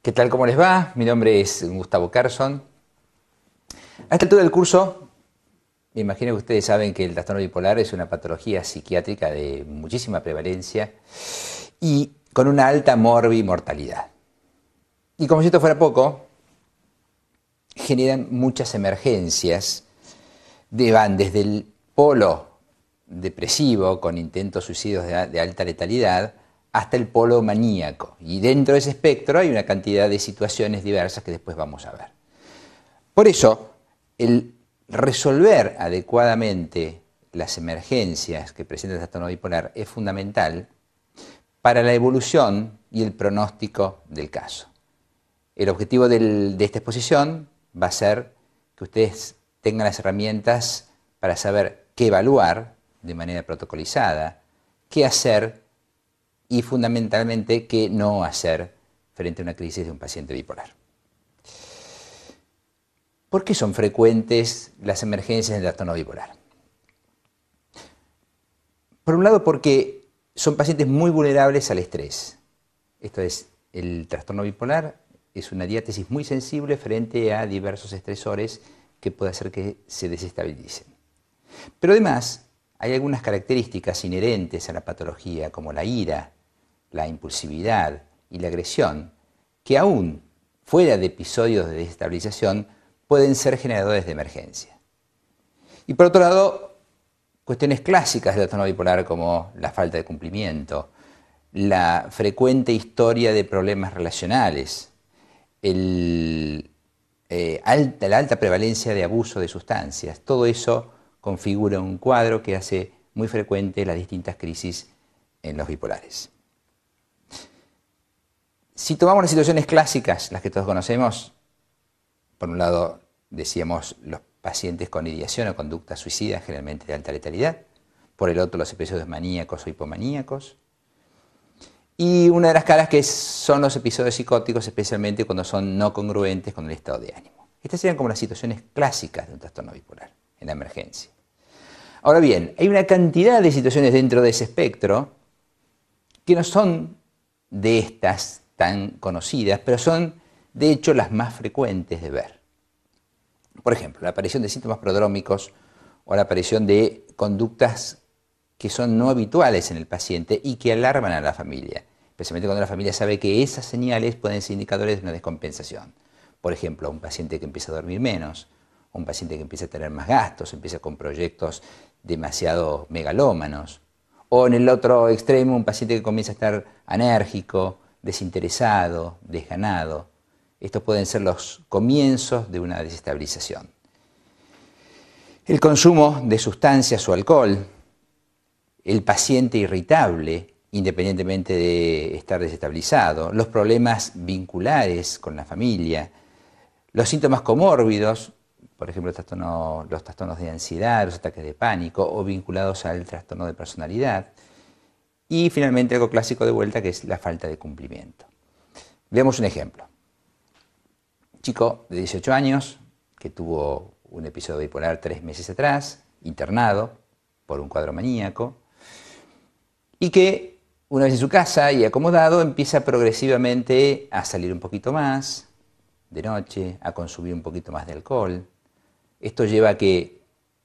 ¿Qué tal? ¿Cómo les va? Mi nombre es Gustavo Carson. A esta altura del curso, me imagino que ustedes saben que el trastorno bipolar es una patología psiquiátrica de muchísima prevalencia y con una alta mortalidad. Y como si esto fuera poco, generan muchas emergencias, van desde el polo depresivo con intentos suicidios de alta letalidad hasta el polo maníaco. Y dentro de ese espectro hay una cantidad de situaciones diversas que después vamos a ver. Por eso, el resolver adecuadamente las emergencias que presenta el trastorno bipolar es fundamental para la evolución y el pronóstico del caso. El objetivo de esta exposición va a ser que ustedes tengan las herramientas para saber qué evaluar de manera protocolizada, qué hacer y fundamentalmente qué no hacer frente a una crisis de un paciente bipolar. ¿Por qué son frecuentes las emergencias del trastorno bipolar? Por un lado, porque son pacientes muy vulnerables al estrés. Esto es, el trastorno bipolar es una diátesis muy sensible frente a diversos estresores que puede hacer que se desestabilicen. Pero además, hay algunas características inherentes a la patología, como la ira, la impulsividad y la agresión, que aún fuera de episodios de desestabilización, pueden ser generadores de emergencia. Y por otro lado, cuestiones clásicas del trastorno bipolar como la falta de cumplimiento, la frecuente historia de problemas relacionales, la alta prevalencia de abuso de sustancias, todo eso configura un cuadro que hace muy frecuente las distintas crisis en los bipolares. Si tomamos las situaciones clásicas, las que todos conocemos, por un lado decíamos los pacientes con ideación o conducta suicida, generalmente de alta letalidad, por el otro los episodios maníacos o hipomaníacos, y una de las caras que son los episodios psicóticos, especialmente cuando son no congruentes con el estado de ánimo. Estas serían como las situaciones clásicas de un trastorno bipolar, en la emergencia. Ahora bien, hay una cantidad de situaciones dentro de ese espectro que no son de estas tan conocidas, pero son de hecho las más frecuentes de ver. Por ejemplo, la aparición de síntomas prodrómicos o la aparición de conductas que son no habituales en el paciente y que alarman a la familia, especialmente cuando la familia sabe que esas señales pueden ser indicadores de una descompensación. Por ejemplo, un paciente que empieza a dormir menos, un paciente que empieza a tener más gastos, empieza con proyectos demasiado megalómanos, o en el otro extremo, un paciente que comienza a estar anérgico, desinteresado, desganado. Estos pueden ser los comienzos de una desestabilización. El consumo de sustancias o alcohol, el paciente irritable, independientemente de estar desestabilizado, los problemas vinculares con la familia, los síntomas comórbidos, por ejemplo, los trastornos de ansiedad, los ataques de pánico o vinculados al trastorno de personalidad. Y finalmente algo clásico de vuelta que es la falta de cumplimiento. Veamos un ejemplo. Un chico de 18 años que tuvo un episodio bipolar 3 meses atrás, internado por un cuadro maníaco, y que una vez en su casa y acomodado empieza progresivamente a salir un poquito más de noche, a consumir un poquito más de alcohol. Esto lleva a que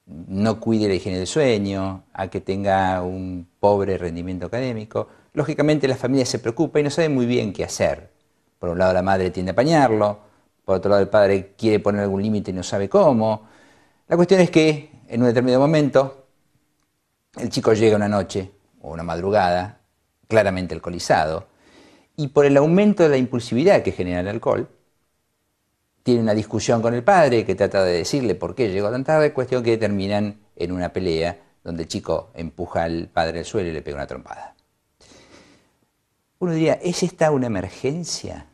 no cuide la higiene del sueño, a que tenga un pobre rendimiento académico. Lógicamente la familia se preocupa y no sabe muy bien qué hacer. Por un lado la madre tiende a apañarlo, por otro lado el padre quiere poner algún límite y no sabe cómo. La cuestión es que en un determinado momento el chico llega una noche o una madrugada claramente alcoholizado y por el aumento de la impulsividad que genera el alcohol, tiene una discusión con el padre que trata de decirle por qué llegó tan tarde, cuestión que terminan en una pelea donde el chico empuja al padre al suelo y le pega una trompada. Uno diría, ¿es esta una emergencia?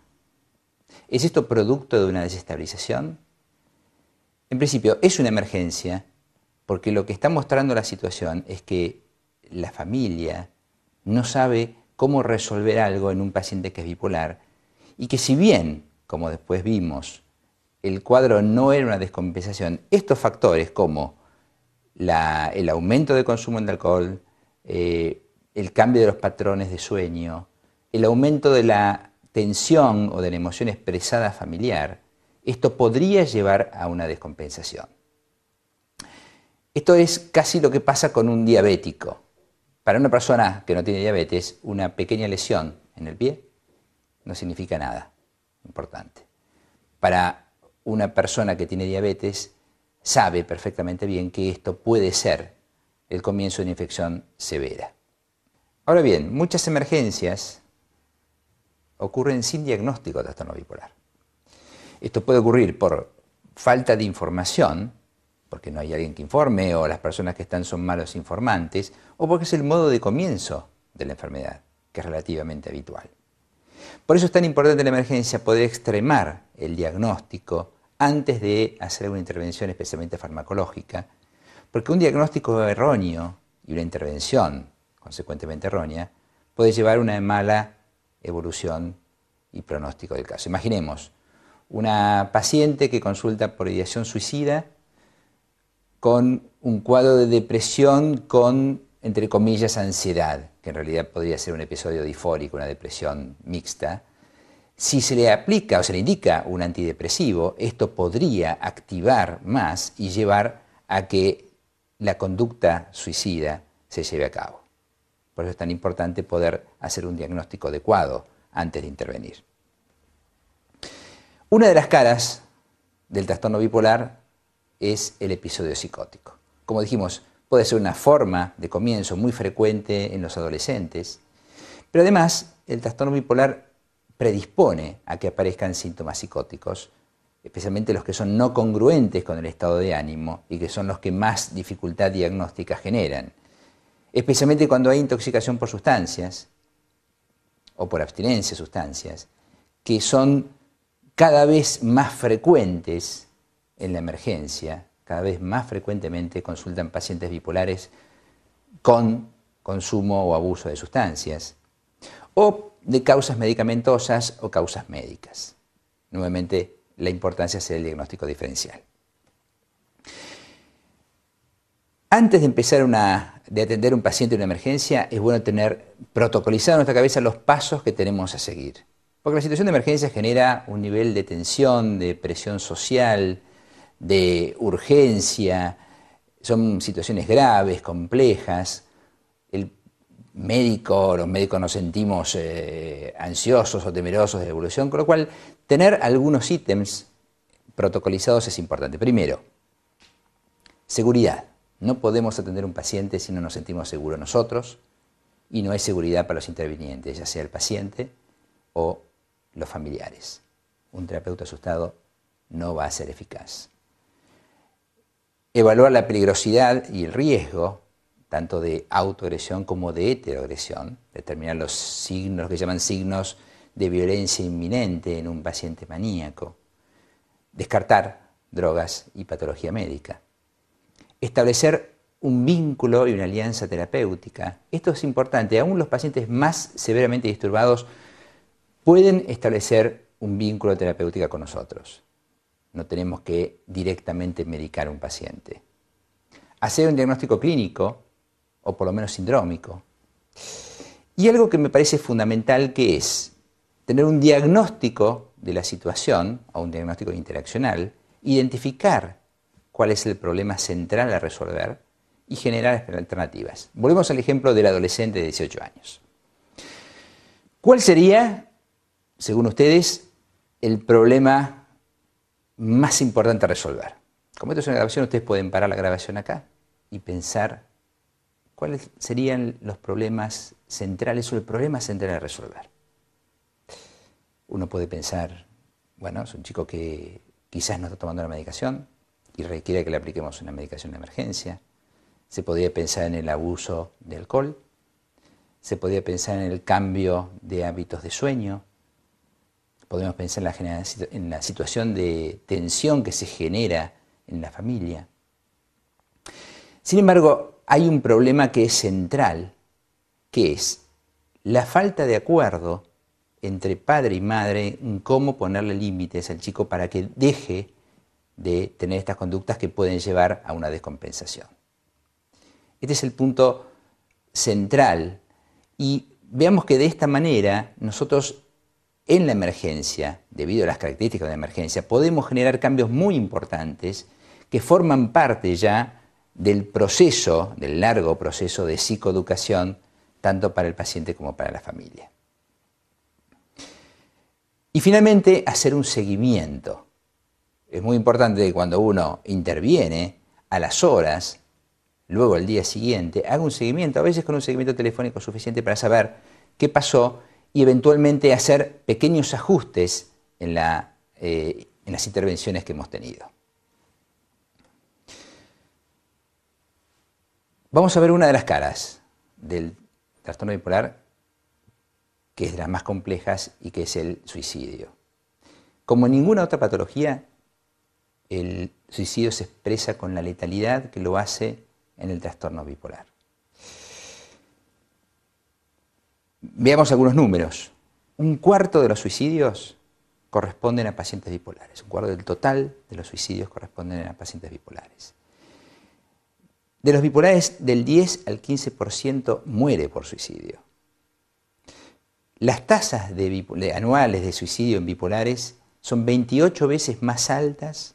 ¿Es esto producto de una desestabilización? En principio, es una emergencia porque lo que está mostrando la situación es que la familia no sabe cómo resolver algo en un paciente que es bipolar y que si bien, como después vimos, el cuadro no era una descompensación, estos factores como el aumento del consumo de alcohol, el cambio de los patrones de sueño, el aumento de la tensión o de la emoción expresada familiar, esto podría llevar a una descompensación. Esto es casi lo que pasa con un diabético. Para una persona que no tiene diabetes, una pequeña lesión en el pie no significa nada importante. Para una persona que tiene diabetes, sabe perfectamente bien que esto puede ser el comienzo de una infección severa. Ahora bien, muchas emergencias ocurren sin diagnóstico de trastorno bipolar. Esto puede ocurrir por falta de información, porque no hay alguien que informe, o las personas que están son malos informantes, o porque es el modo de comienzo de la enfermedad, que es relativamente habitual. Por eso es tan importante en la emergencia poder extremar el diagnóstico antes de hacer una intervención especialmente farmacológica, porque un diagnóstico erróneo y una intervención consecuentemente errónea puede llevar a una mala evolución y pronóstico del caso. Imaginemos una paciente que consulta por ideación suicida con un cuadro de depresión con, entre comillas, ansiedad, que en realidad podría ser un episodio disfórico, una depresión mixta. Si se le aplica o se le indica un antidepresivo, esto podría activar más y llevar a que la conducta suicida se lleve a cabo. Por eso es tan importante poder hacer un diagnóstico adecuado antes de intervenir. Una de las caras del trastorno bipolar es el episodio psicótico. Como dijimos, puede ser una forma de comienzo muy frecuente en los adolescentes, pero además el trastorno bipolar predispone a que aparezcan síntomas psicóticos, especialmente los que son no congruentes con el estado de ánimo y que son los que más dificultad diagnóstica generan, especialmente cuando hay intoxicación por sustancias o por abstinencia de sustancias, que son cada vez más frecuentes en la emergencia, cada vez más frecuentemente consultan pacientes bipolares con consumo o abuso de sustancias, o de causas medicamentosas o causas médicas. Nuevamente, la importancia es el diagnóstico diferencial. Antes de empezar de atender a un paciente en una emergencia, es bueno tener protocolizado en nuestra cabeza los pasos que tenemos a seguir. Porque la situación de emergencia genera un nivel de tensión, de presión social, de urgencia, son situaciones graves, complejas. Los médicos nos sentimos ansiosos o temerosos de la evolución, con lo cual tener algunos ítems protocolizados es importante. Primero, seguridad. No podemos atender a un paciente si no nos sentimos seguros nosotros y no hay seguridad para los intervinientes, ya sea el paciente o los familiares. Un terapeuta asustado no va a ser eficaz. Evaluar la peligrosidad y el riesgo, tanto de autoagresión como de heteroagresión, determinar los signos, que llaman signos de violencia inminente en un paciente maníaco, descartar drogas y patología médica, establecer un vínculo y una alianza terapéutica. Esto es importante, aún los pacientes más severamente disturbados pueden establecer un vínculo terapéutico con nosotros. No tenemos que directamente medicar a un paciente. Hacer un diagnóstico clínico, o por lo menos sindrómico. Y algo que me parece fundamental, que es tener un diagnóstico de la situación, o un diagnóstico interaccional, identificar cuál es el problema central a resolver y generar alternativas. Volvemos al ejemplo del adolescente de 18 años. ¿Cuál sería, según ustedes, el problema más importante a resolver? Como esto es una grabación, ustedes pueden parar la grabación acá y pensar cuáles serían los problemas centrales o el problema central a resolver. Uno puede pensar, bueno, es un chico que quizás no está tomando la medicación y requiere que le apliquemos una medicación de emergencia. Se podría pensar en el abuso de alcohol. Se podría pensar en el cambio de hábitos de sueño. Podemos pensar en la situación de tensión que se genera en la familia. Sin embargo, hay un problema que es central, que es la falta de acuerdo entre padre y madre en cómo ponerle límites al chico para que deje de tener estas conductas que pueden llevar a una descompensación. Este es el punto central y veamos que de esta manera nosotros en la emergencia, debido a las características de la emergencia, podemos generar cambios muy importantes que forman parte ya del proceso, del largo proceso de psicoeducación, tanto para el paciente como para la familia. Y finalmente, hacer un seguimiento. Es muy importante que cuando uno interviene, a las horas, luego el día siguiente, haga un seguimiento, a veces con un seguimiento telefónico suficiente para saber qué pasó y eventualmente hacer pequeños ajustes en las intervenciones que hemos tenido. Vamos a ver una de las caras del trastorno bipolar, que es de las más complejas y que es el suicidio. Como en ninguna otra patología, el suicidio se expresa con la letalidad que lo hace en el trastorno bipolar. Veamos algunos números. Un cuarto de los suicidios corresponden a pacientes bipolares. Un cuarto del total de los suicidios corresponden a pacientes bipolares. De los bipolares, del 10 al 15% muere por suicidio. Las tasas anuales de suicidio en bipolares son 28 veces más altas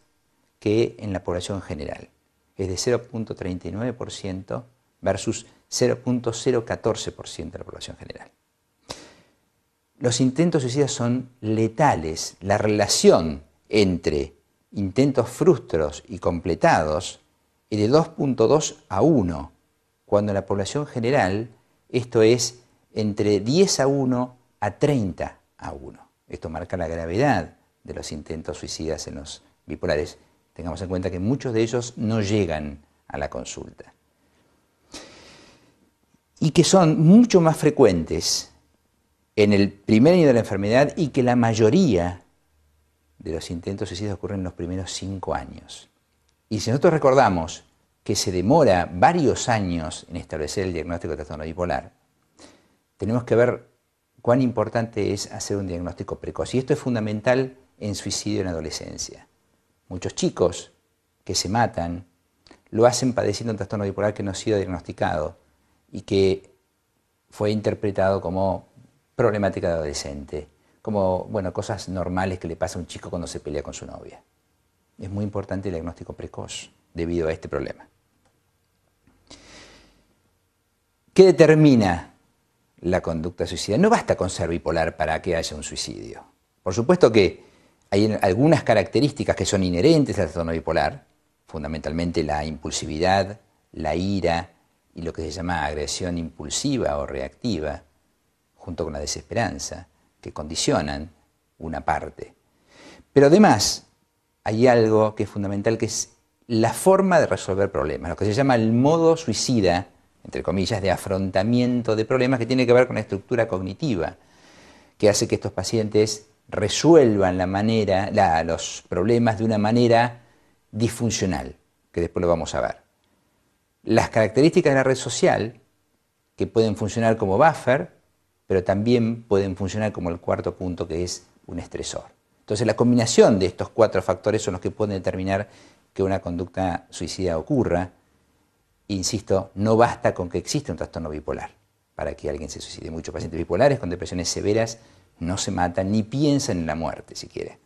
que en la población general. Es de 0.39% versus 0.014% de la población general. Los intentos suicidas son letales. La relación entre intentos frustros y completados es de 2.2 a 1, cuando en la población general esto es entre 10 a 1 a 30 a 1. Esto marca la gravedad de los intentos suicidas en los bipolares. Tengamos en cuenta que muchos de ellos no llegan a la consulta. Y que son mucho más frecuentes en el primer año de la enfermedad y que la mayoría de los intentos suicidas ocurren en los primeros 5 años. Y si nosotros recordamos que se demora varios años en establecer el diagnóstico de trastorno bipolar, tenemos que ver cuán importante es hacer un diagnóstico precoz. Y esto es fundamental en suicidio en adolescencia. Muchos chicos que se matan lo hacen padeciendo un trastorno bipolar que no ha sido diagnosticado y que fue interpretado como problemática de adolescente, como cosas normales que le pasa a un chico cuando se pelea con su novia. Es muy importante el diagnóstico precoz debido a este problema. ¿Qué determina la conducta suicida? No basta con ser bipolar para que haya un suicidio. Por supuesto que hay algunas características que son inherentes al trastorno bipolar, fundamentalmente la impulsividad, la ira y lo que se llama agresión impulsiva o reactiva, junto con la desesperanza, que condicionan una parte. Pero además hay algo que es fundamental, que es la forma de resolver problemas, lo que se llama el modo suicida, entre comillas, de afrontamiento de problemas, que tiene que ver con la estructura cognitiva, que hace que estos pacientes resuelvan los problemas de una manera disfuncional, que después lo vamos a ver. Las características de la red social, que pueden funcionar como buffer, pero también pueden funcionar como el cuarto punto, que es un estresor. Entonces, la combinación de estos 4 factores son los que pueden determinar que una conducta suicida ocurra. Insisto, no basta con que exista un trastorno bipolar para que alguien se suicide. Muchos pacientes bipolares con depresiones severas no se matan ni piensan en la muerte siquiera.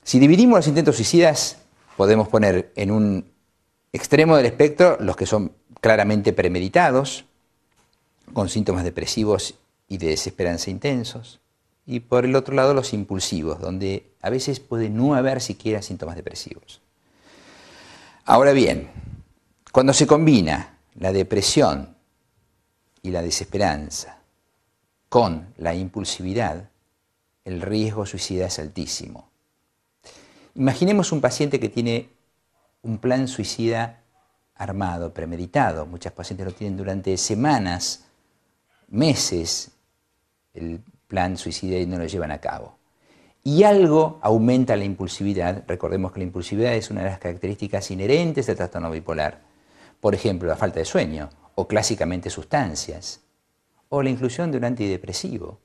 Si dividimos los intentos suicidas, podemos poner en un extremo del espectro los que son claramente premeditados, con síntomas depresivos y de desesperanza intensos, y por el otro lado los impulsivos, donde a veces puede no haber siquiera síntomas depresivos. Ahora bien, cuando se combina la depresión y la desesperanza con la impulsividad, el riesgo suicida es altísimo. Imaginemos un paciente que tiene un plan suicida armado, premeditado. Muchos pacientes lo tienen durante semanas, meses, el plan suicida y no lo llevan a cabo. Y algo aumenta la impulsividad. Recordemos que la impulsividad es una de las características inherentes del trastorno bipolar. Por ejemplo, la falta de sueño, o clásicamente sustancias, o la inclusión de un antidepresivo.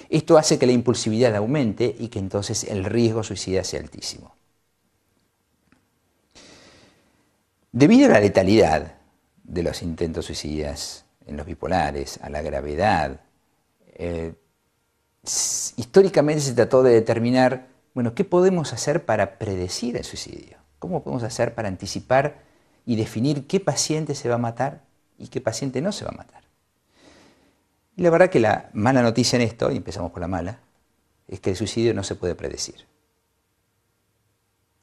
Esto hace que la impulsividad aumente y que entonces el riesgo suicida sea altísimo. Debido a la letalidad de los intentos suicidas en los bipolares, a la gravedad, históricamente se trató de determinar, bueno, ¿qué podemos hacer para predecir el suicidio? ¿Cómo podemos hacer para anticipar y definir qué paciente se va a matar y qué paciente no se va a matar? Y la verdad que la mala noticia en esto, y empezamos por la mala, es que el suicidio no se puede predecir.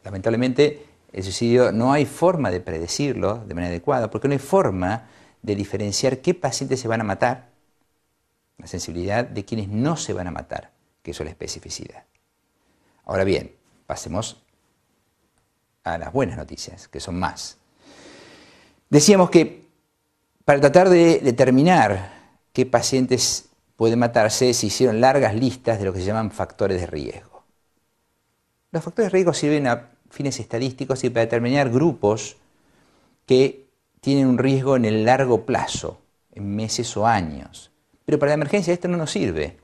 Lamentablemente, el suicidio no hay forma de predecirlo de manera adecuada, porque no hay forma de diferenciar qué pacientes se van a matar, la sensibilidad de quienes no se van a matar, que eso es la especificidad. Ahora bien, pasemos a las buenas noticias, que son más. Decíamos que para tratar de determinar qué pacientes pueden matarse, se hicieron largas listas de lo que se llaman factores de riesgo. Los factores de riesgo sirven a fines estadísticos y para determinar grupos que tienen un riesgo en el largo plazo, en meses o años. Pero para la emergencia esto no nos sirve,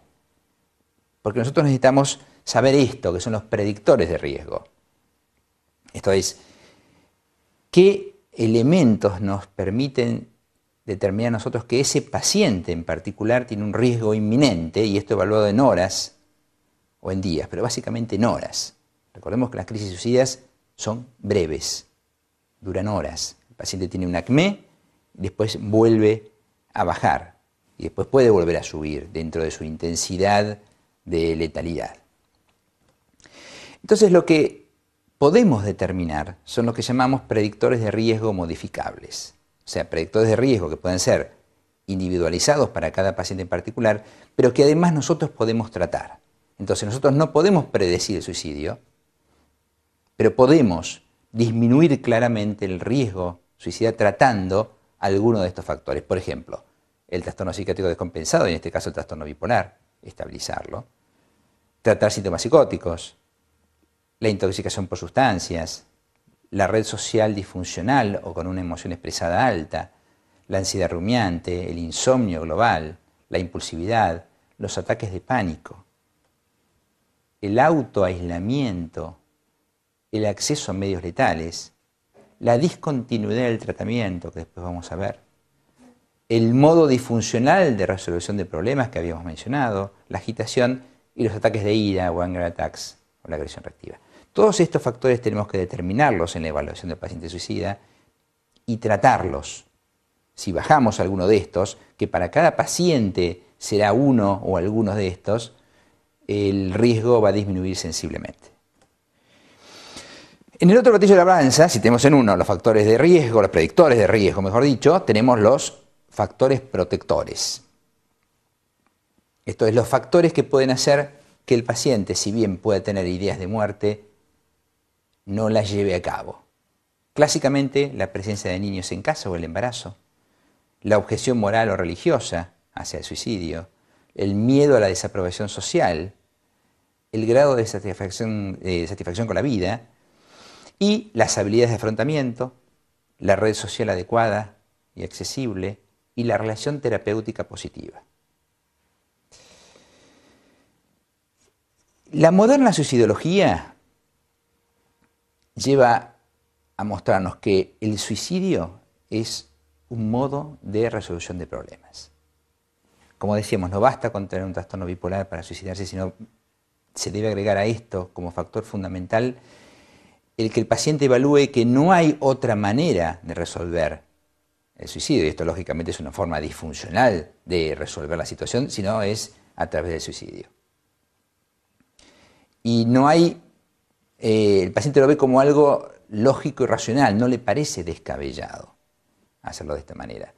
porque nosotros necesitamos saber esto, que son los predictores de riesgo. Esto es, ¿qué elementos nos permiten determinar nosotros que ese paciente en particular tiene un riesgo inminente, y esto evaluado en horas o en días, pero básicamente en horas? Recordemos que las crisis suicidas son breves, duran horas. El paciente tiene un acné, después vuelve a bajar y después puede volver a subir dentro de su intensidad de letalidad. Entonces lo que podemos determinar son lo que llamamos predictores de riesgo modificables. O sea, predictores de riesgo que pueden ser individualizados para cada paciente en particular, pero que además nosotros podemos tratar. Entonces nosotros no podemos predecir el suicidio, pero podemos disminuir claramente el riesgo suicida tratando alguno de estos factores. Por ejemplo, el trastorno psiquiátrico descompensado, y en este caso el trastorno bipolar, estabilizarlo. Tratar síntomas psicóticos, la intoxicación por sustancias, la red social disfuncional o con una emoción expresada alta, la ansiedad rumiante, el insomnio global, la impulsividad, los ataques de pánico, el autoaislamiento, el acceso a medios letales, la discontinuidad del tratamiento, que después vamos a ver, el modo disfuncional de resolución de problemas que habíamos mencionado, la agitación y los ataques de ira o anger attacks o la agresión reactiva. Todos estos factores tenemos que determinarlos en la evaluación del paciente suicida y tratarlos. Si bajamos alguno de estos, que para cada paciente será uno o algunos de estos, el riesgo va a disminuir sensiblemente. En el otro platillo de la balanza, si tenemos en uno los factores de riesgo, los predictores de riesgo, mejor dicho, tenemos los factores protectores. Esto es, los factores que pueden hacer que el paciente, si bien puede tener ideas de muerte, no las lleve a cabo. Clásicamente, la presencia de niños en casa o el embarazo, la objeción moral o religiosa hacia el suicidio, el miedo a la desaprobación social, el grado de satisfacción con la vida, y las habilidades de afrontamiento, la red social adecuada y accesible y la relación terapéutica positiva. La moderna suicidología lleva a mostrarnos que el suicidio es un modo de resolución de problemas. Como decíamos, no basta con tener un trastorno bipolar para suicidarse, sino se debe agregar a esto como factor fundamental el que el paciente evalúe que no hay otra manera de resolver el suicidio, y esto lógicamente es una forma disfuncional de resolver la situación, sino es a través del suicidio. Y no hay, el paciente lo ve como algo lógico y racional, no le parece descabellado hacerlo de esta manera.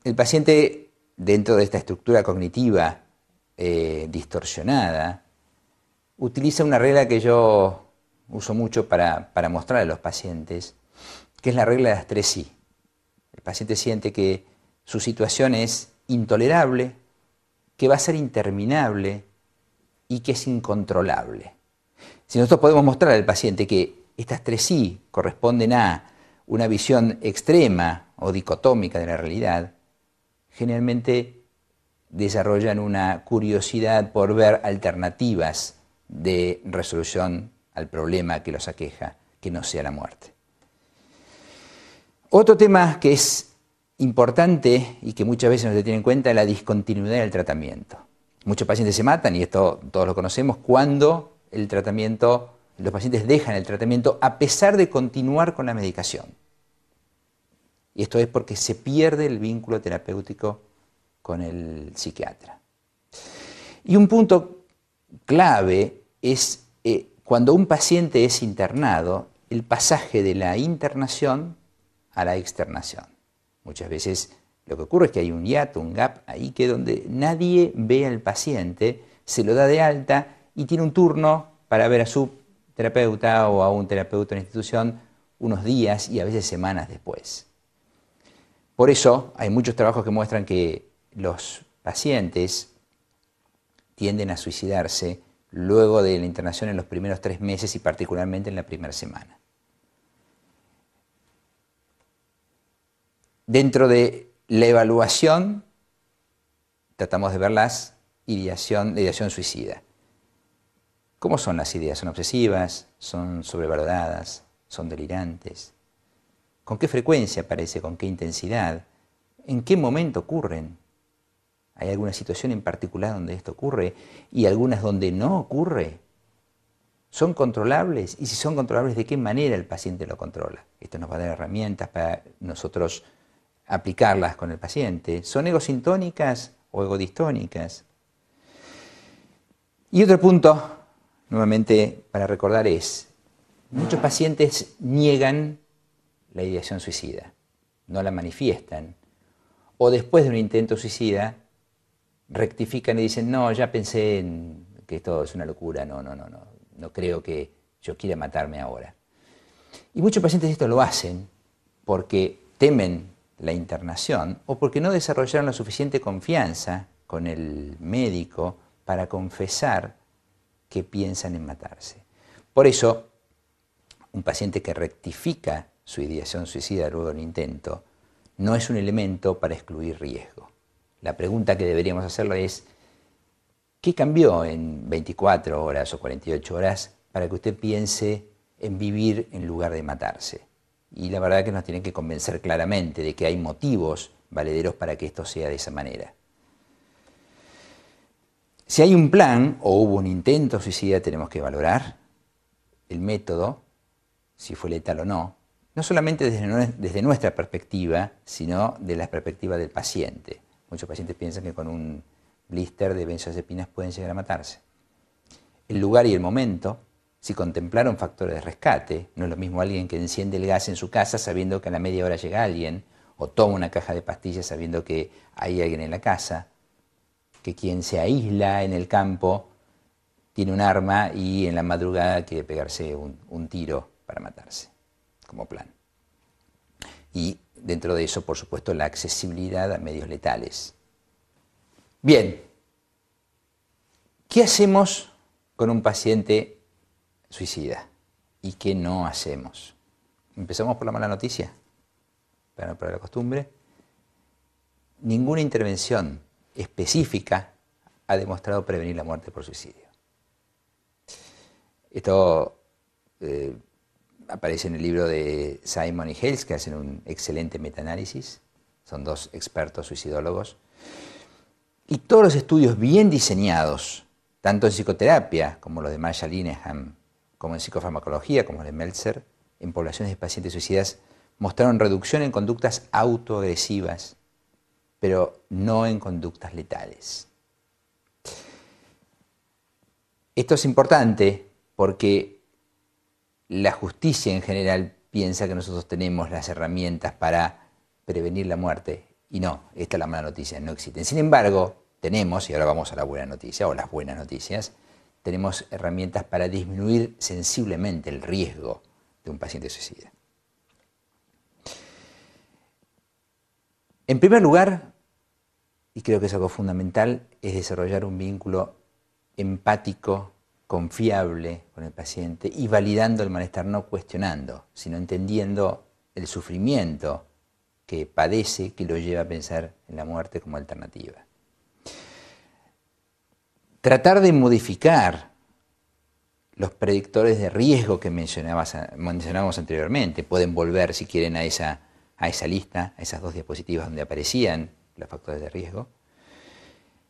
El paciente, dentro de esta estructura cognitiva distorsionada, utiliza una regla que yo uso mucho para mostrar a los pacientes, que es la regla de las 3 sí. El paciente siente que su situación es intolerable, que va a ser interminable y que es incontrolable. Si nosotros podemos mostrar al paciente que estas 3 sí corresponden a una visión extrema o dicotómica de la realidad, generalmente desarrollan una curiosidad por ver alternativas de resolución al problema que los aqueja, que no sea la muerte. Otro tema que es importante y que muchas veces no se tiene en cuenta es la discontinuidad del tratamiento. Muchos pacientes se matan, y esto todos lo conocemos, cuando los pacientes dejan el tratamiento a pesar de continuar con la medicación. Y esto es porque se pierde el vínculo terapéutico con el psiquiatra. Y un punto clave es cuando un paciente es internado, el pasaje de la internación a la externación. Muchas veces lo que ocurre es que hay un hiato, un gap ahí, que donde nadie ve al paciente, se lo da de alta y tiene un turno para ver a su terapeuta o a un terapeuta en la institución unos días y a veces semanas después. Por eso hay muchos trabajos que muestran que los pacientes tienden a suicidarse luego de la internación en los primeros 3 meses y particularmente en la primera semana. Dentro de la evaluación tratamos de ver la ideación suicida. ¿Cómo son las ideas? ¿Son obsesivas? ¿Son sobrevaloradas? ¿Son delirantes? ¿Con qué frecuencia aparece? ¿Con qué intensidad? ¿En qué momento ocurren? ¿Hay alguna situación en particular donde esto ocurre y algunas donde no ocurre? ¿Son controlables? Y si son controlables, ¿de qué manera el paciente lo controla? Esto nos va a dar herramientas para nosotros aplicarlas con el paciente. ¿Son egosintónicas o egodistónicas? Y otro punto, nuevamente para recordar, es muchos pacientes niegan la ideación suicida, no la manifiestan, o después de un intento suicida rectifican y dicen, no, ya pensé en que esto es una locura, no creo que yo quiera matarme ahora. Y muchos pacientes esto lo hacen porque temen la internación o porque no desarrollaron la suficiente confianza con el médico para confesar que piensan en matarse. Por eso, un paciente que rectifica su ideación suicida luego del intento no es un elemento para excluir riesgo. La pregunta que deberíamos hacerle es, ¿qué cambió en 24 horas o 48 horas para que usted piense en vivir en lugar de matarse? Y la verdad es que nos tienen que convencer claramente de que hay motivos valederos para que esto sea de esa manera. Si hay un plan o hubo un intento suicida, tenemos que valorar el método, si fue letal o no, no solamente desde nuestra perspectiva, sino de la perspectiva del paciente. Muchos pacientes piensan que con un blister de benzodiazepinas pueden llegar a matarse. El lugar y el momento, si contemplaron factores de rescate, no es lo mismo alguien que enciende el gas en su casa sabiendo que a la media hora llega alguien, o toma una caja de pastillas sabiendo que hay alguien en la casa, que quien se aísla en el campo tiene un arma y en la madrugada quiere pegarse un tiro para matarse, como plan. Y dentro de eso, por supuesto, la accesibilidad a medios letales. Bien, ¿qué hacemos con un paciente suicida? ¿Y qué no hacemos? Empezamos por la mala noticia, para no perder la costumbre. Ninguna intervención específica ha demostrado prevenir la muerte por suicidio. Esto aparece en el libro de Simon y Hales, que hacen un excelente metaanálisis. Son 2 expertos suicidólogos. Y todos los estudios bien diseñados, tanto en psicoterapia, como los de Marshall Linehan, como en psicofarmacología, como los de Meltzer, en poblaciones de pacientes suicidas, mostraron reducción en conductas autoagresivas, pero no en conductas letales. Esto es importante porque la justicia en general piensa que nosotros tenemos las herramientas para prevenir la muerte, y no, esta es la mala noticia, no existen. Sin embargo, tenemos, y ahora vamos a la buena noticia o las buenas noticias, tenemos herramientas para disminuir sensiblemente el riesgo de un paciente suicida. En primer lugar, y creo que es algo fundamental, es desarrollar un vínculo empático, confiable con el paciente y validando el malestar, no cuestionando, sino entendiendo el sufrimiento que padece, que lo lleva a pensar en la muerte como alternativa. Tratar de modificar los predictores de riesgo que mencionábamos anteriormente. Pueden volver, si quieren, a esa lista, a esas 2 diapositivas donde aparecían los factores de riesgo.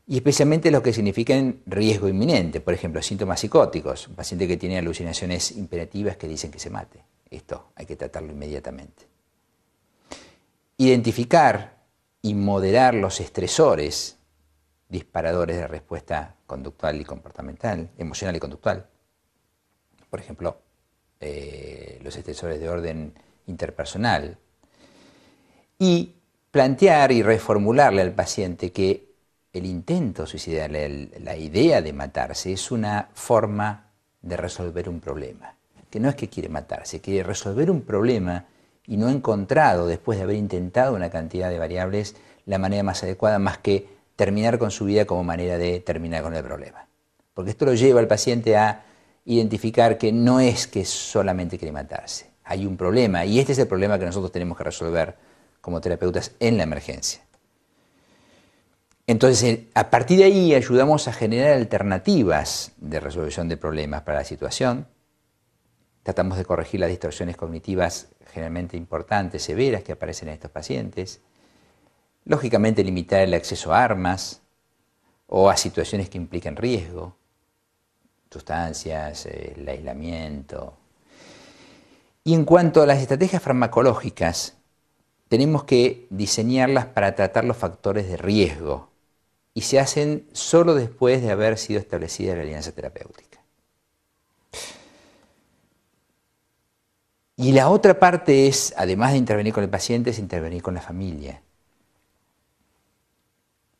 y especialmente los que significan riesgo inminente, por ejemplo, síntomas psicóticos, un paciente que tiene alucinaciones imperativas que dicen que se mate. Esto hay que tratarlo inmediatamente. Identificar y moderar los estresores, disparadores de respuesta conductual y comportamental, emocional y conductual. Por ejemplo, los estresores de orden interpersonal. Y plantear y reformularle al paciente que el intento suicida, la idea de matarse, es una forma de resolver un problema. Que no es que quiere matarse, quiere resolver un problema y no ha encontrado, después de haber intentado una cantidad de variables, la manera más adecuada más que terminar con su vida como manera de terminar con el problema. Porque esto lo lleva al paciente a identificar que no es que solamente quiere matarse. Hay un problema y este es el problema que nosotros tenemos que resolver como terapeutas en la emergencia. Entonces, a partir de ahí ayudamos a generar alternativas de resolución de problemas para la situación. Tratamos de corregir las distorsiones cognitivas generalmente importantes, severas, que aparecen en estos pacientes. Lógicamente, limitar el acceso a armas o a situaciones que impliquen riesgo, sustancias, el aislamiento. Y en cuanto a las estrategias farmacológicas, tenemos que diseñarlas para tratar los factores de riesgo y se hacen solo después de haber sido establecida la alianza terapéutica. Y la otra parte es, además de intervenir con el paciente, es intervenir con la familia.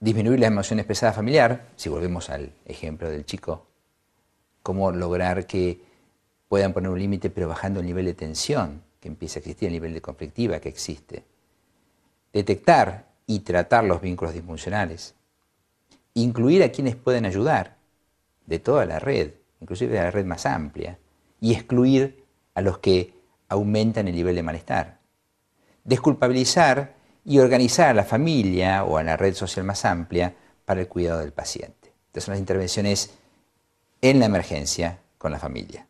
Disminuir la emoción expresada familiar, si volvemos al ejemplo del chico, cómo lograr que puedan poner un límite pero bajando el nivel de tensión que empieza a existir, el nivel de conflictiva que existe. Detectar y tratar los vínculos disfuncionales. Incluir a quienes pueden ayudar de toda la red, inclusive de la red más amplia, y excluir a los que aumentan el nivel de malestar. Desculpabilizar y organizar a la familia o a la red social más amplia para el cuidado del paciente. Estas son las intervenciones en la emergencia con la familia.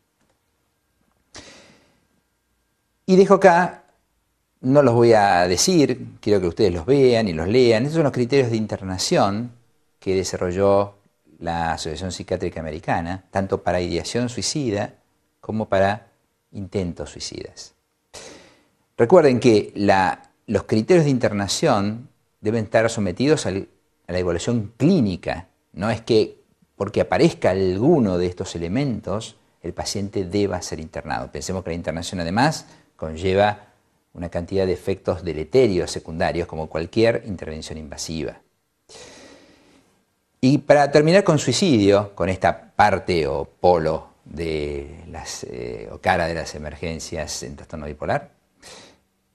Y dejo acá, no los voy a decir, quiero que ustedes los vean y los lean. Estos son los criterios de internación que desarrolló la Asociación Psiquiátrica Americana, tanto para ideación suicida como para intentos suicidas. Recuerden que los criterios de internación deben estar sometidos a la evaluación clínica. No es que porque aparezca alguno de estos elementos el paciente deba ser internado. Pensemos que la internación además conlleva una cantidad de efectos deleterios secundarios como cualquier intervención invasiva. Y para terminar con suicidio, con esta parte o polo de o cara de las emergencias en trastorno bipolar,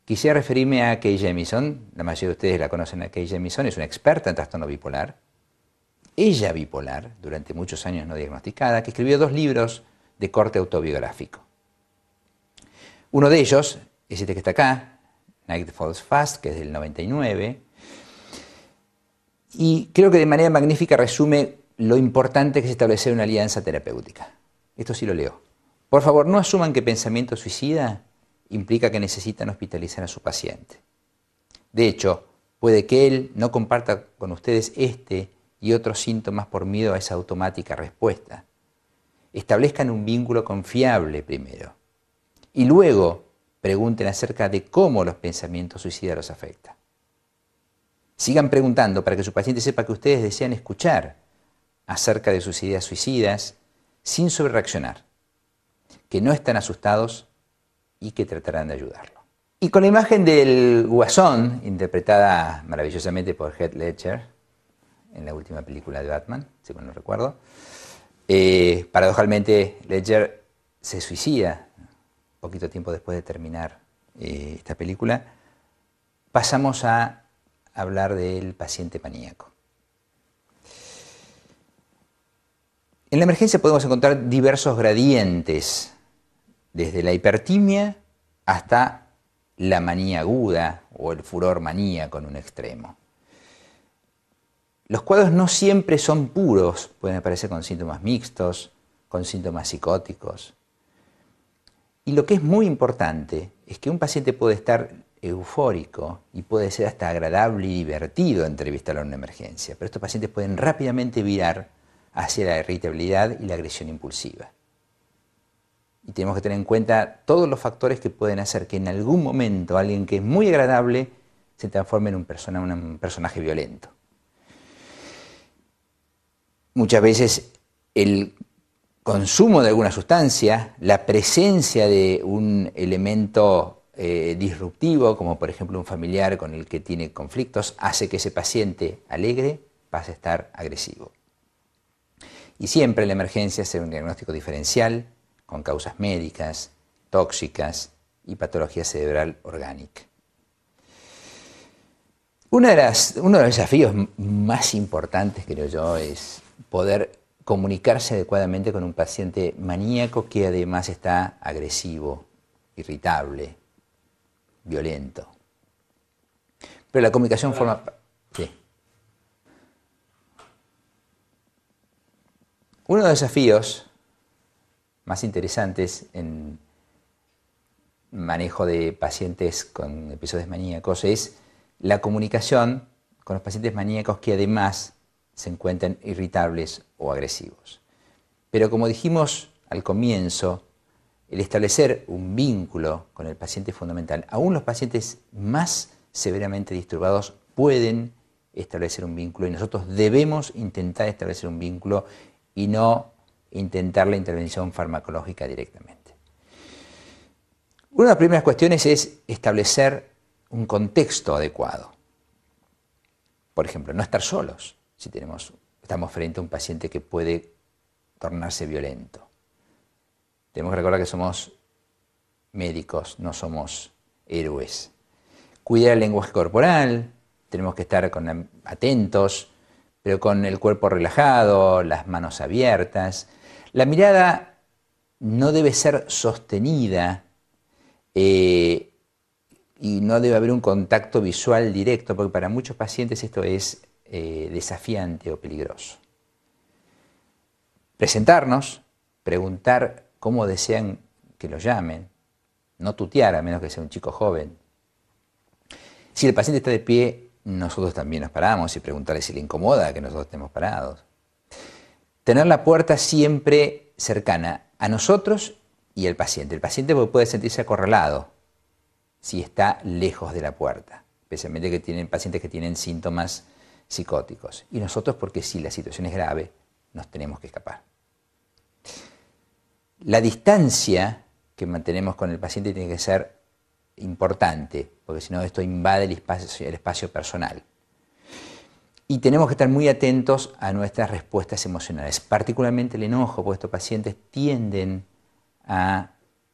quisiera referirme a Kay Jemison. La mayoría de ustedes la conocen a Kay Jemison, es una experta en trastorno bipolar. Ella bipolar, durante muchos años no diagnosticada, que escribió 2 libros de corte autobiográfico. Uno de ellos es este que está acá, Night Falls Fast, que es del 99, y creo que de manera magnífica resume lo importante que es establecer una alianza terapéutica. Esto sí lo leo. Por favor, no asuman que pensamiento suicida implica que necesitan hospitalizar a su paciente. De hecho, puede que él no comparta con ustedes este y otros síntomas por miedo a esa automática respuesta. Establezcan un vínculo confiable primero y luego pregunten acerca de cómo los pensamientos suicidas los afectan. Sigan preguntando para que su paciente sepa que ustedes desean escuchar acerca de sus ideas suicidas sin sobrereaccionar, que no están asustados y que tratarán de ayudarlo. Y con la imagen del Guasón, interpretada maravillosamente por Heath Ledger en la última película de Batman, si mal no recuerdo, paradojalmente Ledger se suicida poquito tiempo después de terminar esta película. Pasamos a hablar del paciente maníaco. En la emergencia podemos encontrar diversos gradientes, desde la hipertimia hasta la manía aguda o el furor maníaco en un extremo. Los cuadros no siempre son puros, pueden aparecer con síntomas mixtos, con síntomas psicóticos. Y lo que es muy importante es que un paciente puede estar eufórico y puede ser hasta agradable y divertido entrevistarlo en una emergencia, pero estos pacientes pueden rápidamente virar hacia la irritabilidad y la agresión impulsiva. Y tenemos que tener en cuenta todos los factores que pueden hacer que en algún momento alguien que es muy agradable se transforme en un personaje violento. Muchas veces el consumo de alguna sustancia, la presencia de un elemento disruptivo, como por ejemplo un familiar con el que tiene conflictos, hace que ese paciente alegre pase a estar agresivo. Y siempre en la emergencia hacer un diagnóstico diferencial con causas médicas, tóxicas y patología cerebral orgánica. Uno de los desafíos más importantes, creo yo, es poder comunicarse adecuadamente con un paciente maníaco que además está agresivo, irritable, violento. Pero la comunicación forma... Sí. Uno de los desafíos más interesantes en manejo de pacientes con episodios maníacos es la comunicación con los pacientes maníacos que además se encuentran irritables o agresivos. Pero como dijimos al comienzo, el establecer un vínculo con el paciente es fundamental. Aún los pacientes más severamente disturbados pueden establecer un vínculo y nosotros debemos intentar establecer un vínculo y no intentar la intervención farmacológica directamente. Una de las primeras cuestiones es establecer un contexto adecuado. Por ejemplo, no estar solos si estamos frente a un paciente que puede tornarse violento. Tenemos que recordar que somos médicos, no somos héroes. Cuidar el lenguaje corporal, tenemos que estar atentos, pero con el cuerpo relajado, las manos abiertas. La mirada no debe ser sostenida y no debe haber un contacto visual directo, porque para muchos pacientes esto es desafiante o peligroso. Presentarnos, preguntar cómo desean que lo llamen, no tutear a menos que sea un chico joven. Si el paciente está de pie, nosotros también nos paramos y preguntarle si le incomoda que nosotros estemos parados. Tener la puerta siempre cercana a nosotros y al paciente. El paciente puede sentirse acorralado si está lejos de la puerta, especialmente que tienen pacientes que tienen síntomas psicóticos. Y nosotros porque si la situación es grave, nos tenemos que escapar. La distancia que mantenemos con el paciente tiene que ser importante, porque si no esto invade el espacio personal. Y tenemos que estar muy atentos a nuestras respuestas emocionales, particularmente el enojo, porque estos pacientes tienden a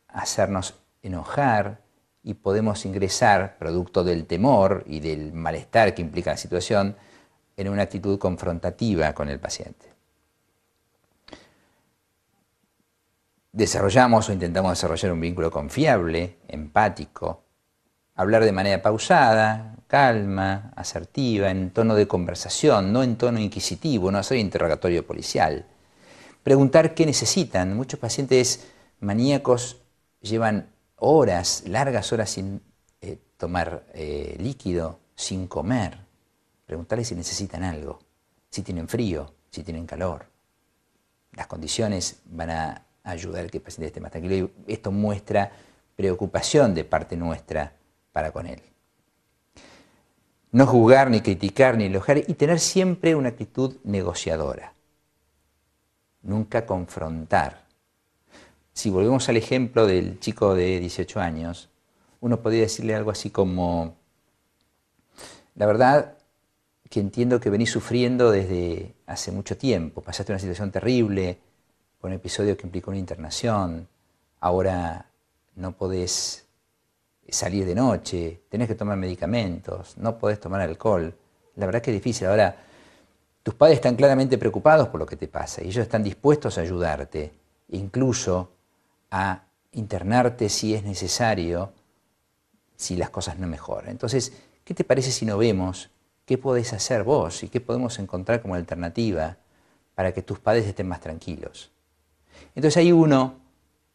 hacernos enojar y podemos ingresar, producto del temor y del malestar que implica la situación, en una actitud confrontativa con el paciente. Desarrollamos o intentamos desarrollar un vínculo confiable, empático, hablar de manera pausada, calma, asertiva, en tono de conversación, no en tono inquisitivo, no hacer interrogatorio policial. Preguntar qué necesitan. Muchos pacientes maníacos llevan horas, largas horas sin tomar líquido, sin comer. Preguntarles si necesitan algo, si tienen frío, si tienen calor. Las condiciones van a ayudar a que el paciente esté más tranquilo y esto muestra preocupación de parte nuestra para con él. No juzgar, ni criticar, ni elogiar y tener siempre una actitud negociadora. Nunca confrontar. Si volvemos al ejemplo del chico de 18 años, uno podría decirle algo así como: la verdad que entiendo que venís sufriendo desde hace mucho tiempo, pasaste una situación terrible, por un episodio que implicó una internación, ahora no podés salir de noche, tenés que tomar medicamentos, no podés tomar alcohol. La verdad que es difícil. Ahora, tus padres están claramente preocupados por lo que te pasa y ellos están dispuestos a ayudarte, incluso a internarte si es necesario, si las cosas no mejoran. Entonces, ¿qué te parece si no vemos qué podés hacer vos y qué podemos encontrar como alternativa para que tus padres estén más tranquilos? Entonces ahí uno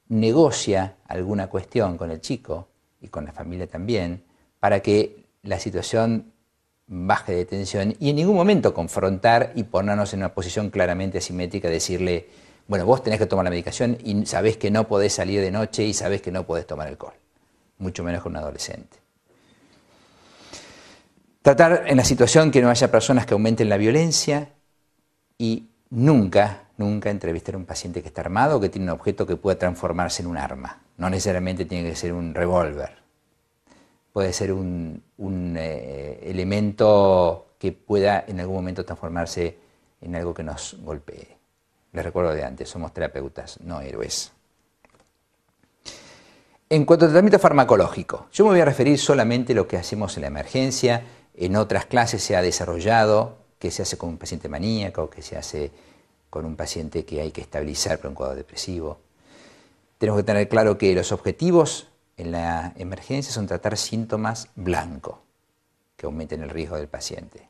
negocia alguna cuestión con el chico y con la familia también para que la situación baje de tensión y en ningún momento confrontar y ponernos en una posición claramente asimétrica, decirle, bueno, vos tenés que tomar la medicación y sabés que no podés salir de noche y sabés que no podés tomar alcohol, mucho menos con un adolescente. Tratar en la situación que no haya personas que aumenten la violencia y nunca entrevistar a un paciente que está armado o que tiene un objeto que pueda transformarse en un arma. No necesariamente tiene que ser un revólver. Puede ser un elemento que pueda en algún momento transformarse en algo que nos golpee. Les recuerdo de antes, somos terapeutas, no héroes. En cuanto al tratamiento farmacológico, yo me voy a referir solamente a lo que hacemos en la emergencia. En otras clases se ha desarrollado qué se hace con un paciente maníaco, qué se hace con un paciente que hay que estabilizar por un cuadro depresivo. Tenemos que tener claro que los objetivos en la emergencia son tratar síntomas blancos que aumenten el riesgo del paciente.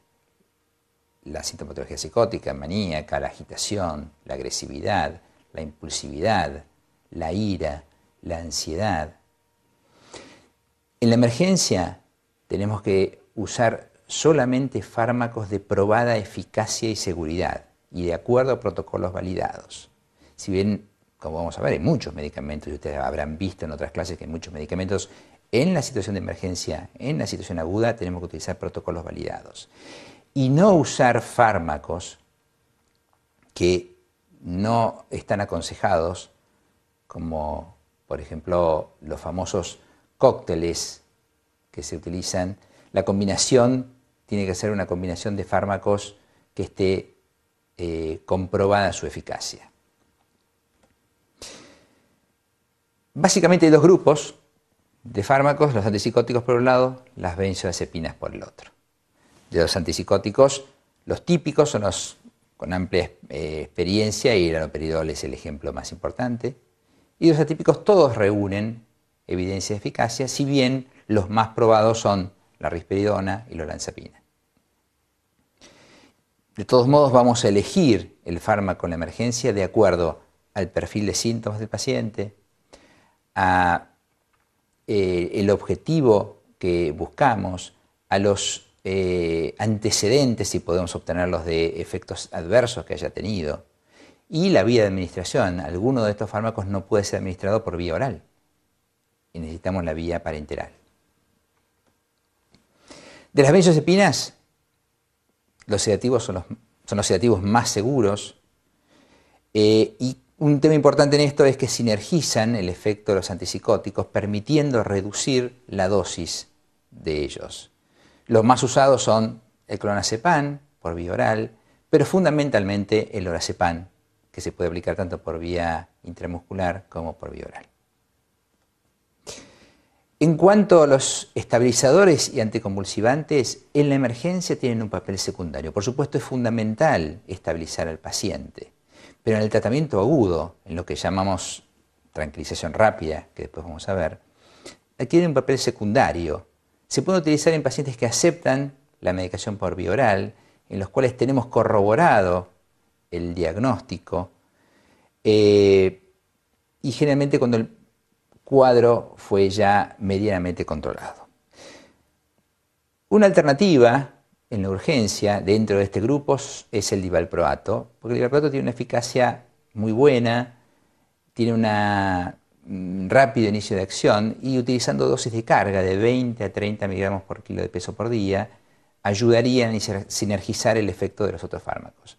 La sintomatología psicótica, maníaca, la agitación, la agresividad, la impulsividad, la ira, la ansiedad. En la emergencia tenemos que usar solamente fármacos de probada eficacia y seguridad y de acuerdo a protocolos validados. Si bien, como vamos a ver, hay muchos medicamentos, y ustedes habrán visto en otras clases que hay muchos medicamentos, en la situación de emergencia, en la situación aguda, tenemos que utilizar protocolos validados. Y no usar fármacos que no están aconsejados, como por ejemplo los famosos cócteles que se utilizan. La combinación tiene que ser una combinación de fármacos que esté comprobada su eficacia. Básicamente hay dos grupos de fármacos, los antipsicóticos por un lado, las benzodiazepinas por el otro. De los antipsicóticos, los típicos son los con amplia experiencia, y el haloperidol es el ejemplo más importante. Y los atípicos todos reúnen evidencia de eficacia, si bien los más probados son la risperidona y la olanzapina. De todos modos, vamos a elegir el fármaco en la emergencia de acuerdo al perfil de síntomas del paciente, a el objetivo que buscamos, a los antecedentes, si podemos obtenerlos, de efectos adversos que haya tenido, y la vía de administración. Alguno de estos fármacos no puede ser administrado por vía oral y necesitamos la vía parenteral. De las benzodiazepinas, los sedativos son los sedativos más seguros, y un tema importante en esto es que sinergizan el efecto de los antipsicóticos, permitiendo reducir la dosis de ellos. Los más usados son el clonazepam por vía oral, pero fundamentalmente el lorazepam, que se puede aplicar tanto por vía intramuscular como por vía oral. En cuanto a los estabilizadores y anticonvulsivantes, en la emergencia tienen un papel secundario. Por supuesto, es fundamental estabilizar al paciente, pero en el tratamiento agudo, en lo que llamamos tranquilización rápida, que después vamos a ver, adquieren un papel secundario. Se puede utilizar en pacientes que aceptan la medicación por vía oral, en los cuales tenemos corroborado el diagnóstico, y generalmente cuando el cuadro fue ya medianamente controlado. Una alternativa en la urgencia dentro de este grupo es el divalproato, porque el divalproato tiene una eficacia muy buena, tiene un rápido inicio de acción, y utilizando dosis de carga de 20 a 30 miligramos por kilo de peso por día, ayudarían a sinergizar el efecto de los otros fármacos.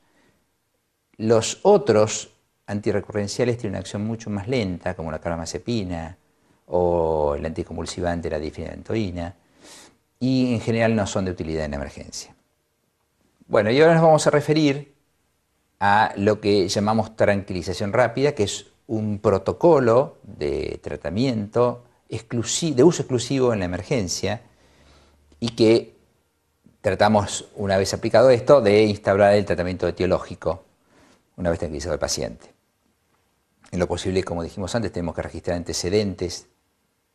Los otros antirrecurrenciales tienen una acción mucho más lenta, como la carbamazepina o el anticonvulsivante, la difenidantoína, y en general no son de utilidad en la emergencia. Bueno, y ahora nos vamos a referir a lo que llamamos tranquilización rápida, que es un protocolo de tratamiento de uso exclusivo en la emergencia, y que tratamos, una vez aplicado esto, de instaurar el tratamiento etiológico una vez tranquilizado el paciente. En lo posible, como dijimos antes, tenemos que registrar antecedentes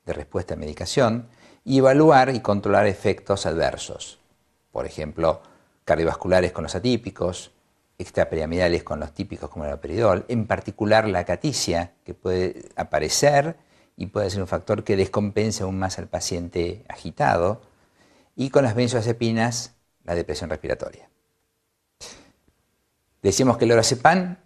de respuesta a medicación y evaluar y controlar efectos adversos. Por ejemplo, cardiovasculares con los atípicos, extrapiramidales con los típicos como el haloperidol, en particular la acaticia, que puede aparecer y puede ser un factor que descompense aún más al paciente agitado. Y con las benzodiazepinas, la depresión respiratoria. Decíamos que el lorazepam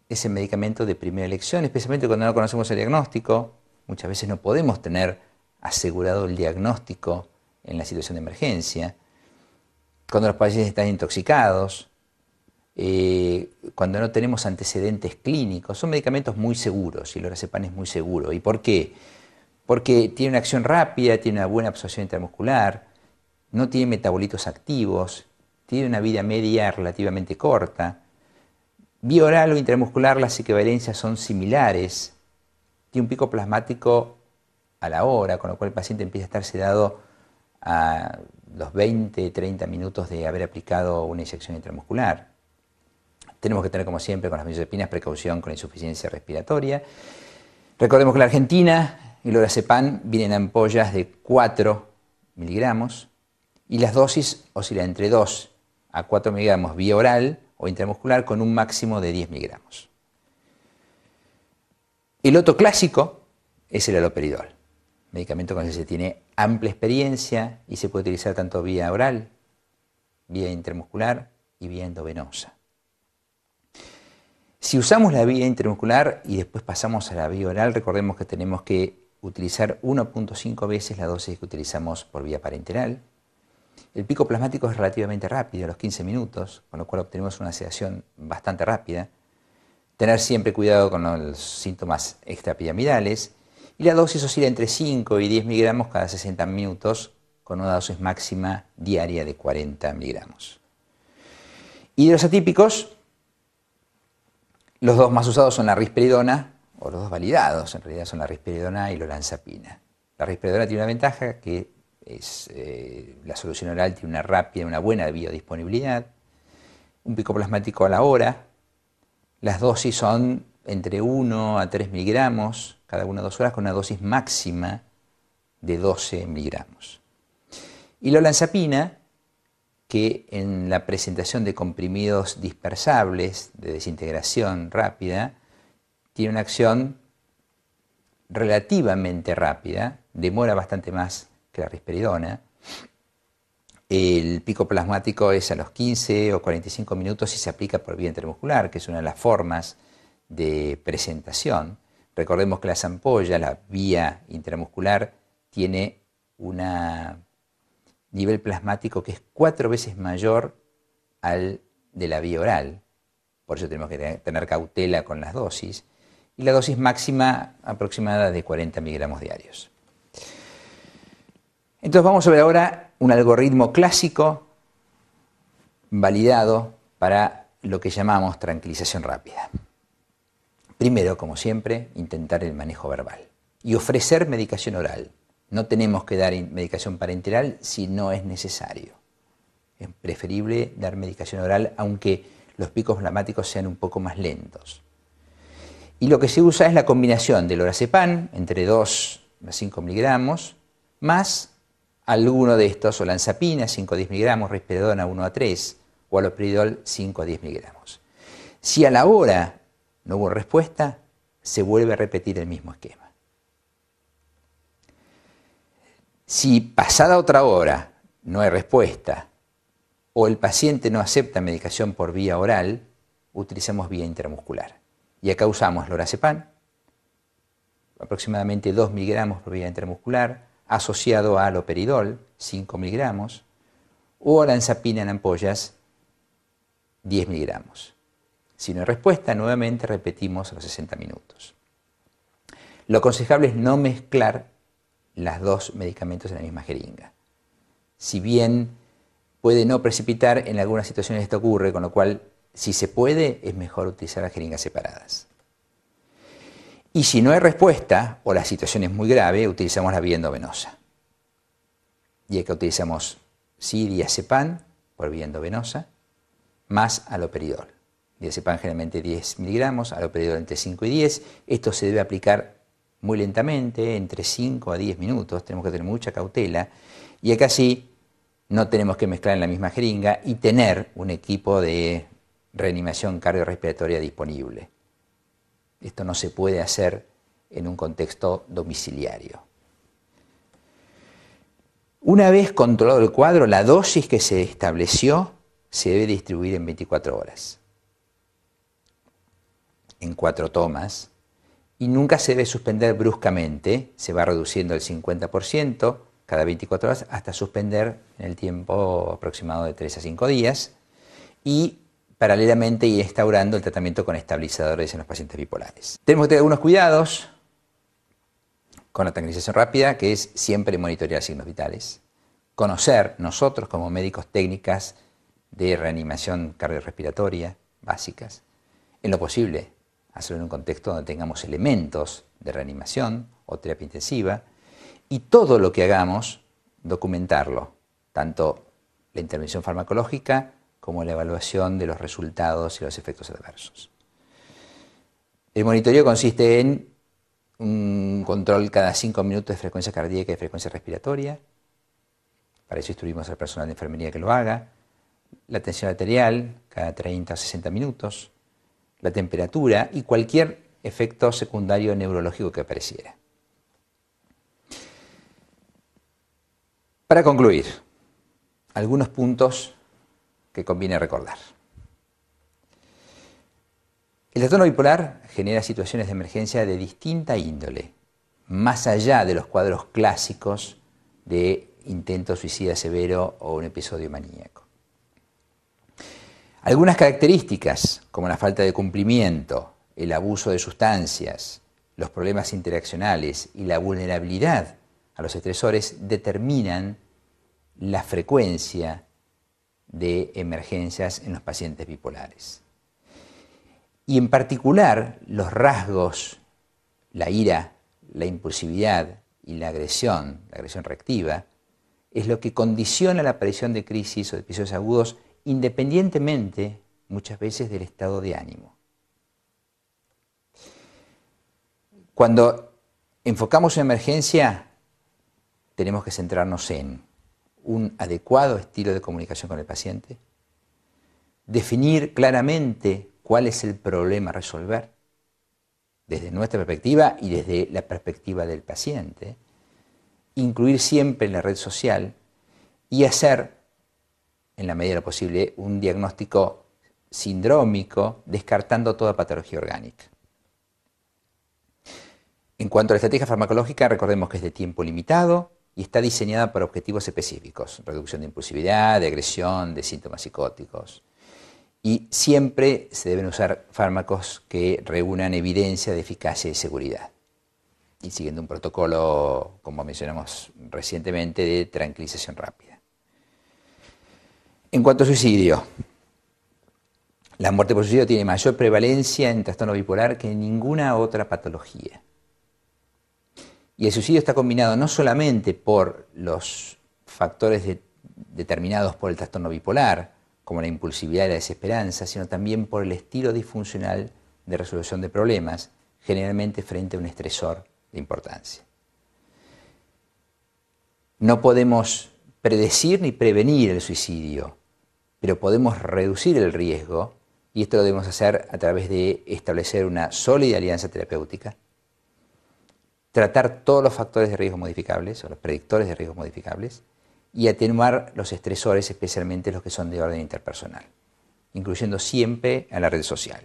es el medicamento de primera elección, especialmente cuando no conocemos el diagnóstico. Muchas veces no podemos tener asegurado el diagnóstico en la situación de emergencia. Cuando los pacientes están intoxicados, cuando no tenemos antecedentes clínicos. Son medicamentos muy seguros y el lorazepam es muy seguro. ¿Y por qué? Porque tiene una acción rápida, tiene una buena absorción intramuscular, no tiene metabolitos activos, tiene una vida media relativamente corta. Vía oral o intramuscular las equivalencias son similares. Tiene un pico plasmático a la hora, con lo cual el paciente empieza a estar sedado a los 20-30 minutos de haber aplicado una inyección intramuscular. Tenemos que tener, como siempre, con las benzodiazepinas precaución con la insuficiencia respiratoria. Recordemos que en la Argentina el lorazepam viene en ampollas de 4 miligramos y las dosis oscilan entre 2 a 4 miligramos vía oral o intramuscular con un máximo de 10 miligramos. El otro clásico es el haloperidol, medicamento con el que se tiene amplia experiencia y se puede utilizar tanto vía oral, vía intramuscular y vía endovenosa. Si usamos la vía intramuscular y después pasamos a la vía oral, recordemos que tenemos que utilizar 1.5 veces la dosis que utilizamos por vía parenteral. El pico plasmático es relativamente rápido, a los 15 minutos, con lo cual obtenemos una sedación bastante rápida. Tener siempre cuidado con los síntomas extrapiramidales. Y la dosis oscila entre 5 y 10 miligramos cada 60 minutos, con una dosis máxima diaria de 40 miligramos. Y de los atípicos, los dos más usados son la risperidona, o los dos validados, en realidad son la risperidona y la olanzapina. La risperidona tiene una ventaja que la solución oral tiene una rápida, una buena biodisponibilidad, un pico plasmático a la hora, las dosis son entre 1 a 3 miligramos cada 1 a 2 horas con una dosis máxima de 12 miligramos. Y la olanzapina, que en la presentación de comprimidos dispersables de desintegración rápida, tiene una acción relativamente rápida, demora bastante más que la risperidona. El pico plasmático es a los 15 o 45 minutos y se aplica por vía intramuscular, que es una de las formas de presentación. Recordemos que las ampollas, la vía intramuscular, tiene un nivel plasmático que es 4 veces mayor al de la vía oral. Por eso tenemos que tener cautela con las dosis. Y la dosis máxima aproximada de 40 miligramos diarios. Entonces vamos a ver ahora un algoritmo clásico validado para lo que llamamos tranquilización rápida. Primero, como siempre, intentar el manejo verbal y ofrecer medicación oral. No tenemos que dar medicación parenteral si no es necesario. Es preferible dar medicación oral aunque los picos plasmáticos sean un poco más lentos. Y lo que se usa es la combinación del lorazepam entre 2 a 5 miligramos más alguno de estos, olanzapina 5 a 10 miligramos, risperidona 1 a 3 o haloperidol 5 a 10 miligramos. Si a la hora no hubo respuesta, se vuelve a repetir el mismo esquema. Si pasada otra hora no hay respuesta o el paciente no acepta medicación por vía oral, utilizamos vía intramuscular. Y acá usamos lorazepam, aproximadamente 2 miligramos por vía intramuscular, asociado a haloperidol, 5 miligramos, o olanzapina en ampollas, 10 miligramos. Si no hay respuesta, nuevamente repetimos a los 60 minutos. Lo aconsejable es no mezclar los dos medicamentos en la misma jeringa. Si bien puede no precipitar, en algunas situaciones esto ocurre, con lo cual, si se puede, es mejor utilizar las jeringas separadas. Y si no hay respuesta o la situación es muy grave, utilizamos la vía endovenosa. Y acá utilizamos diazepam por vía endovenosa más haloperidol. Diazepam generalmente 10 miligramos, haloperidol entre 5 y 10. Esto se debe aplicar muy lentamente, entre 5 a 10 minutos. Tenemos que tener mucha cautela. Y acá sí, no tenemos que mezclar en la misma jeringa y tener un equipo de reanimación cardiorrespiratoria disponible. Esto no se puede hacer en un contexto domiciliario. Una vez controlado el cuadro, la dosis que se estableció se debe distribuir en 24 horas, en 4 tomas, y nunca se debe suspender bruscamente, se va reduciendo el 50% cada 24 horas hasta suspender en el tiempo aproximado de 3 a 5 días y paralelamente ir instaurando el tratamiento con estabilizadores en los pacientes bipolares. Tenemos que tener algunos cuidados con la tranquilización rápida, que es siempre monitorear signos vitales, conocer nosotros como médicos técnicas de reanimación cardiorrespiratoria básicas, en lo posible hacerlo en un contexto donde tengamos elementos de reanimación o terapia intensiva, y todo lo que hagamos, documentarlo, tanto la intervención farmacológica como la evaluación de los resultados y los efectos adversos. El monitoreo consiste en un control cada 5 minutos de frecuencia cardíaca y frecuencia respiratoria. Para eso instruimos al personal de enfermería que lo haga. La tensión arterial cada 30 a 60 minutos. La temperatura y cualquier efecto secundario neurológico que apareciera. Para concluir, algunos puntos que conviene recordar. El trastorno bipolar genera situaciones de emergencia de distinta índole, más allá de los cuadros clásicos de intento suicida severo o un episodio maníaco. Algunas características, como la falta de cumplimiento, el abuso de sustancias, los problemas interaccionales y la vulnerabilidad a los estresores, determinan la frecuencia de emergencias en los pacientes bipolares. Y en particular, los rasgos, la ira, la impulsividad y la agresión reactiva, es lo que condiciona la aparición de crisis o de episodios agudos independientemente, muchas veces, del estado de ánimo. Cuando enfocamos una emergencia, tenemos que centrarnos en un adecuado estilo de comunicación con el paciente, definir claramente cuál es el problema a resolver, desde nuestra perspectiva y desde la perspectiva del paciente, incluir siempre en la red social y hacer, en la medida de lo posible, un diagnóstico sindrómico, descartando toda patología orgánica. En cuanto a la estrategia farmacológica, recordemos que es de tiempo limitado y está diseñada para objetivos específicos, reducción de impulsividad, de agresión, de síntomas psicóticos. Y siempre se deben usar fármacos que reúnan evidencia de eficacia y seguridad. Y siguiendo un protocolo, como mencionamos recientemente, de tranquilización rápida. En cuanto a suicidio, la muerte por suicidio tiene mayor prevalencia en trastorno bipolar que en ninguna otra patología. Y el suicidio está combinado no solamente por los factores determinados por el trastorno bipolar, como la impulsividad y la desesperanza, sino también por el estilo disfuncional de resolución de problemas, generalmente frente a un estresor de importancia. No podemos predecir ni prevenir el suicidio, pero podemos reducir el riesgo, y esto lo debemos hacer a través de establecer una sólida alianza terapéutica, tratar todos los factores de riesgo modificables o los predictores de riesgo modificables y atenuar los estresores, especialmente los que son de orden interpersonal, incluyendo siempre a la red social.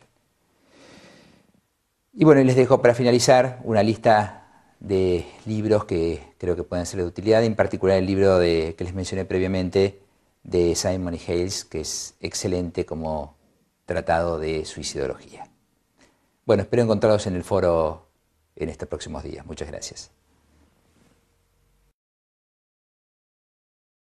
Y bueno, les dejo para finalizar una lista de libros que creo que pueden ser de utilidad, en particular el libro que les mencioné previamente de Simon y Hales, que es excelente como tratado de suicidología. Bueno, espero encontrarlos en el foro en estos próximos días. Muchas gracias.